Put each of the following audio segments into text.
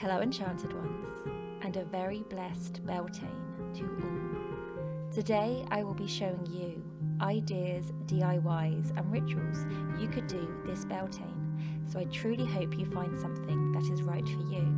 Hello Enchanted ones, and a very blessed Beltane to all. Today I will be showing you ideas, DIYs and rituals you could do this Beltane, so I truly hope you find something that is right for you.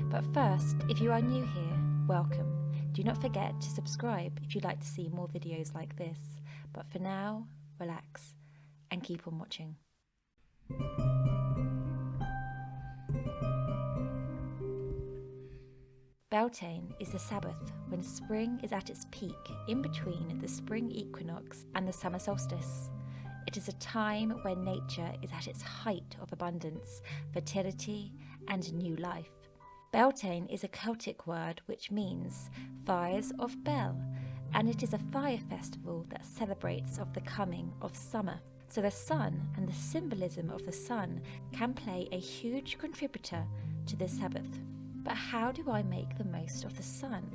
But first, if you are new here, welcome. Do not forget to subscribe if you'd like to see more videos like this. But for now, relax and keep on watching. Beltane is the Sabbath when spring is at its peak in between the spring equinox and the summer solstice. It is a time when nature is at its height of abundance, fertility and new life. Beltane is a Celtic word which means fires of Bel, and it is a fire festival that celebrates of the coming of summer. So the sun and the symbolism of the sun can play a huge contributor to this Sabbath. But how do I make the most of the sun?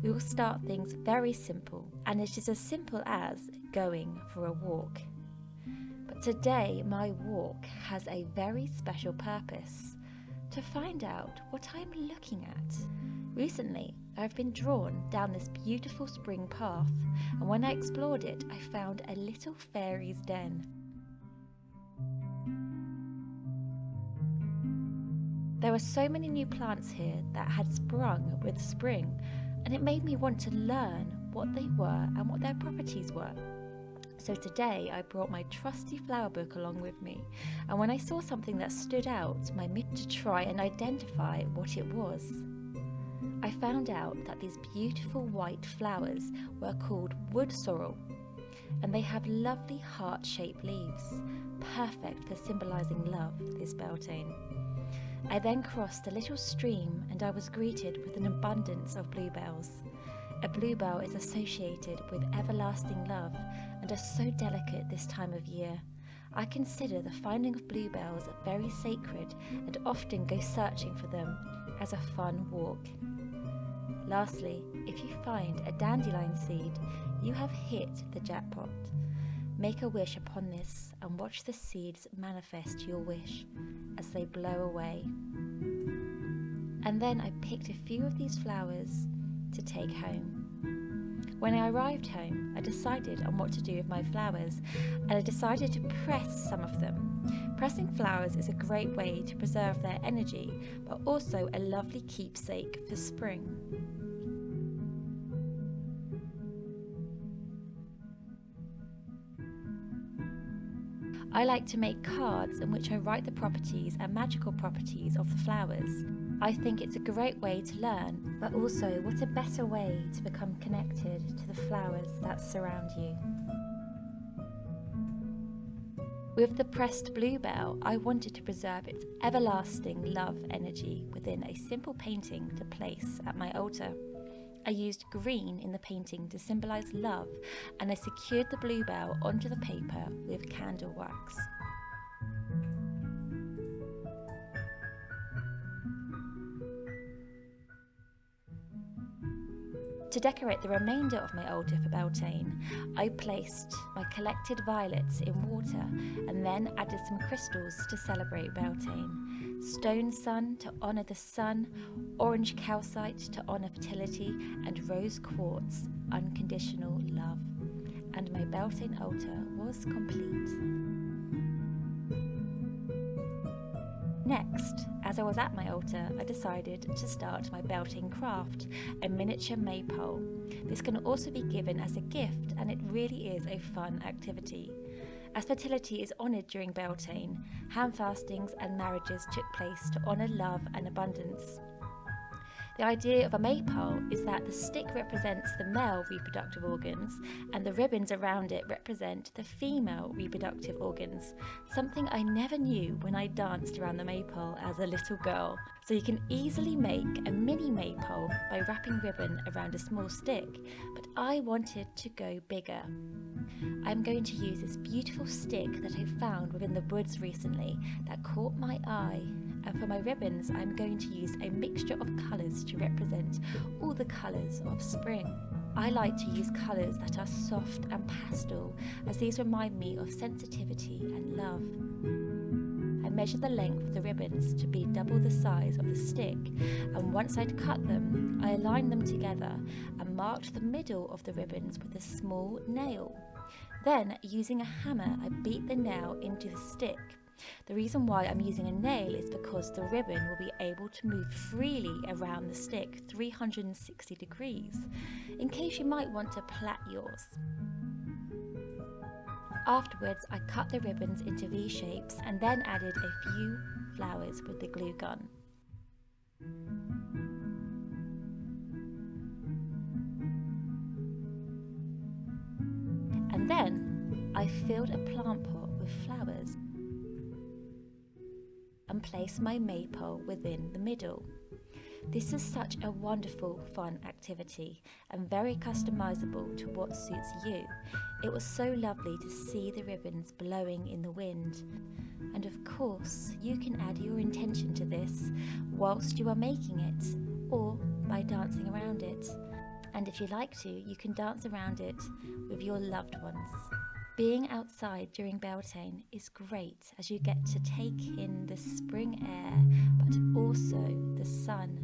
We will start things very simple, and it is as simple as going for a walk. But today my walk has a very special purpose: to find out what I'm looking at. Recently, I've been drawn down this beautiful spring path, and when I explored it, I found a little fairy's den. There were so many new plants here that had sprung with spring, and it made me want to learn what they were and what their properties were. So today I brought my trusty flower book along with me, and when I saw something that stood out, my mood to try and identify what it was. I found out that these beautiful white flowers were called wood sorrel, and they have lovely heart-shaped leaves, perfect for symbolising love this Beltane. I then crossed a little stream and I was greeted with an abundance of bluebells. A bluebell is associated with everlasting love and are so delicate this time of year. I consider the finding of bluebells very sacred and often go searching for them as a fun walk. Lastly, if you find a dandelion seed, you have hit the jackpot. Make a wish upon this and watch the seeds manifest your wish as they blow away. And then I picked a few of these flowers to take home. When I arrived home, I decided on what to do with my flowers, and I decided to press some of them. Pressing flowers is a great way to preserve their energy, but also a lovely keepsake for spring. I like to make cards in which I write the properties and magical properties of the flowers. I think it's a great way to learn, but also what a better way to become connected to the flowers that surround you. With the pressed bluebell, I wanted to preserve its everlasting love energy within a simple painting to place at my altar. I used green in the painting to symbolise love, and I secured the bluebell onto the paper with candle wax. To decorate the remainder of my altar for Beltane, I placed my collected violets in water and then added some crystals to celebrate Beltane. Stone sun to honour the sun, orange calcite to honour fertility, and rose quartz, unconditional love. And my Beltane altar was complete. Next, as I was at my altar, I decided to start my Beltane craft, a miniature maypole. This can also be given as a gift, and it really is a fun activity. As fertility is honoured during Beltane, handfastings and marriages took place to honour love and abundance. The idea of a maypole is that the stick represents the male reproductive organs and the ribbons around it represent the female reproductive organs, something I never knew when I danced around the maypole as a little girl. So you can easily make a mini maypole by wrapping ribbon around a small stick, but I wanted to go bigger. I'm going to use this beautiful stick that I found within the woods recently that caught my eye. And for my ribbons, I'm going to use a mixture of colours to represent all the colours of spring. I like to use colours that are soft and pastel, as these remind me of sensitivity and love. I measured the length of the ribbons to be double the size of the stick, and once I'd cut them, I aligned them together and marked the middle of the ribbons with a small nail. Then, using a hammer, I beat the nail into the stick. The reason why I'm using a nail is because the ribbon will be able to move freely around the stick 360 degrees, in case you might want to plait yours. Afterwards, I cut the ribbons into V shapes and then added a few flowers with the glue gun. And then I filled a plant pot with flowers and placed my maypole within the middle. This is such a wonderful, fun activity and very customizable to what suits you. It was so lovely to see the ribbons blowing in the wind. And of course, you can add your intention to this whilst you are making it, or by dancing around it. And if you like to, you can dance around it with your loved ones. Being outside during Beltane is great as you get to take in the spring air, but also the sun.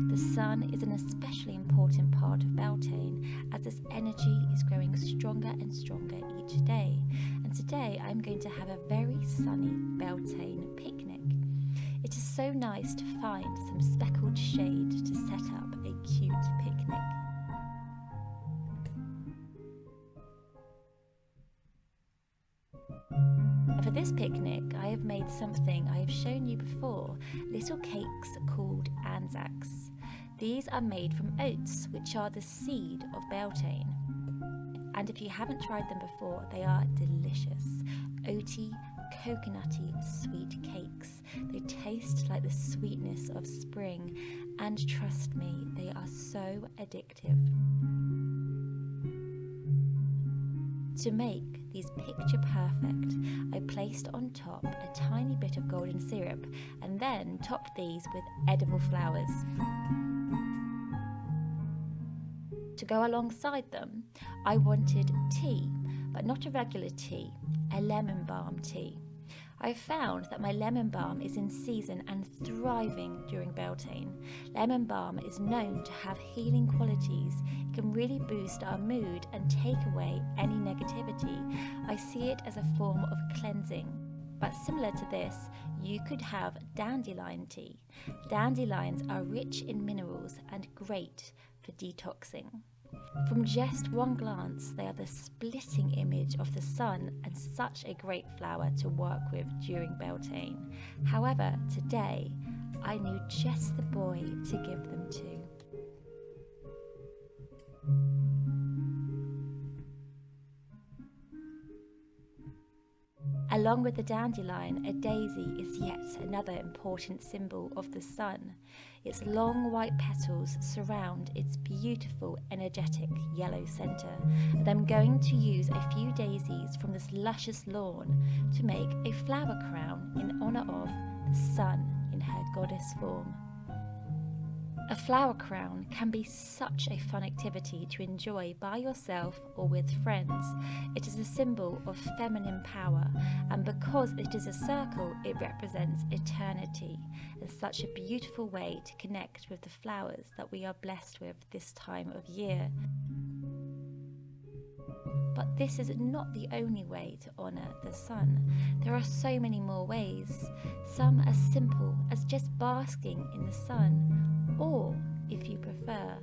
The sun is an especially important part of Beltane as its energy is growing stronger and stronger each day. And today I'm going to have a very sunny Beltane picnic. It is so nice to find some speckled shade to set up a cute picnic. For this picnic, I have made something I have shown you before, little cakes called Anzacs. These are made from oats, which are the seed of Beltane. And if you haven't tried them before, they are delicious. Oaty, coconutty, sweet cakes. They taste like the sweetness of spring, and trust me, they are so addictive. To make these picture perfect, I placed on top a tiny bit of golden syrup and then topped these with edible flowers. To go alongside them, I wanted tea, but not a regular tea, a lemon balm tea. I found that my lemon balm is in season and thriving during Beltane. Lemon balm is known to have healing qualities. It can really boost our mood and take away any negativity. I see it as a form of cleansing. But similar to this, you could have dandelion tea. Dandelions are rich in minerals and great for detoxing. From just one glance, they are the splitting image of the sun and such a great flower to work with during Beltane. However, today, I knew just the boy to give them to. Along with the dandelion, a daisy is yet another important symbol of the sun. Its long white petals surround its beautiful, energetic yellow centre, and I'm going to use a few daisies from this luscious lawn to make a flower crown in honour of the sun in her goddess form. A flower crown can be such a fun activity to enjoy by yourself or with friends. It is a symbol of feminine power, and because it is a circle, it represents eternity, and such a beautiful way to connect with the flowers that we are blessed with this time of year. But this is not the only way to honour the sun. There are so many more ways, some as simple as just basking in the sun, or, if you prefer,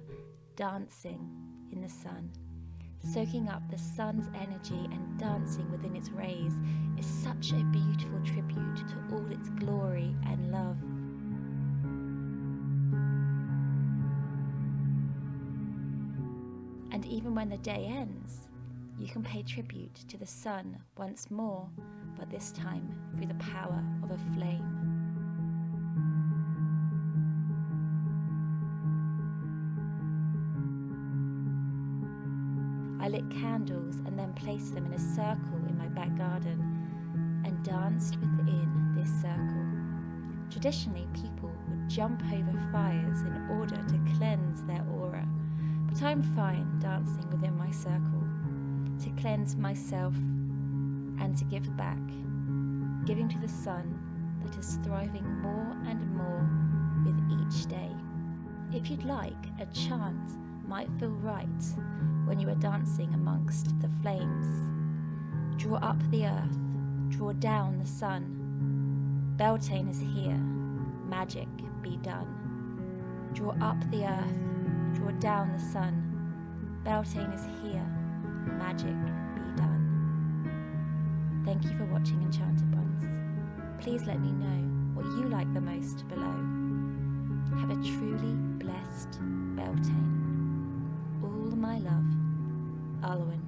dancing in the sun. Soaking up the sun's energy and dancing within its rays is such a beautiful tribute to all its glory and love. And even when the day ends, you can pay tribute to the sun once more, but this time through the power of a flame. I lit candles and then placed them in a circle in my back garden and danced within this circle. Traditionally, people would jump over fires in order to cleanse their aura, but I'm fine dancing within my circle to cleanse myself and to give back, giving to the sun that is thriving more and more with each day. If you'd like, a chant might feel right when you are dancing amongst the flames. Draw up the earth, draw down the sun. Beltane is here, magic be done. Draw up the earth, draw down the sun. Beltane is here, magic be done. Thank you for watching Enchanted Ones. Please let me know what you like the most below. Have a truly blessed Beltane. All my love, Alwyn.